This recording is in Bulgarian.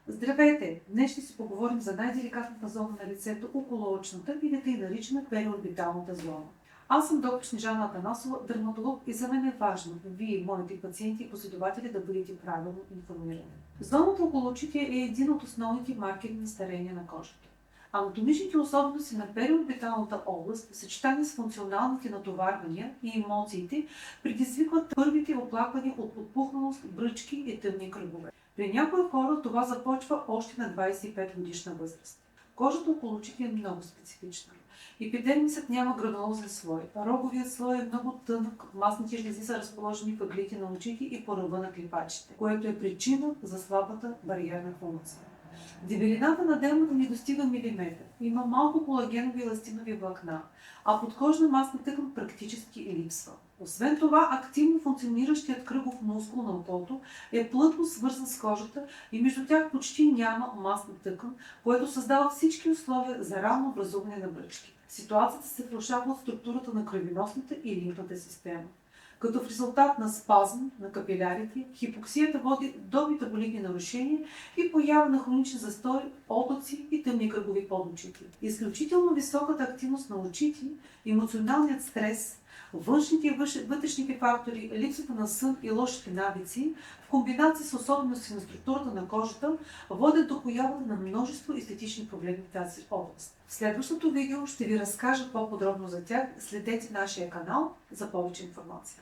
Здравейте! Днес ще си поговорим за най-деликатната зона на лицето около очната или тъй наричана периорбиталната зона. Аз съм доктор Снежана Атанасова, дерматолог, и за мен е важно вие, моите пациенти и последователи, да бъдете правилно информирани. Зоната около очите е един от основните маркери на старение на кожата. Анатомичните особености на периорбиталната област, в съчетание с функционалните натоварвания и емоциите, предизвикват първите оплаквания от подпухналост, бръчки и тъмни кръгове. При някои хора това започва още на 25 годишна възраст. Кожата около очите е много специфична. Епидермисът няма гранулозен слой, роговият слой е много тънък, масните жлези са разположени в ъглите на очите и по ръба на клепачите, което е причина за слабата бариерна функция. Дебелината на дермата не достига милиметър, има малко колагенови и еластинови влакна, а подкожна масна тъкан практически липсва. Освен това, активно функциониращият кръгов мускул на окото е плътно свързан с кожата и между тях почти няма масна тъкан, което създава всички условия за ранно образуване на бръчки. Ситуацията се влошава от структурата на кръвеносната и лимфната система. Като в резултат на спазъм на капилярите, хипоксията води до метаболитни нарушения и поява на хроничен застой, облаци и тъмни кръгови под очите. Изключително високата активност на очите, емоционалният стрес, външните и вътрешните фактори, липсата на сън и лошите навици, в комбинация с особености на структурата на кожата, водят до появата на множество естетични проблеми в тази област. В следващото видео ще ви разкажа по-подробно за тях. Следете нашия канал за повече информация.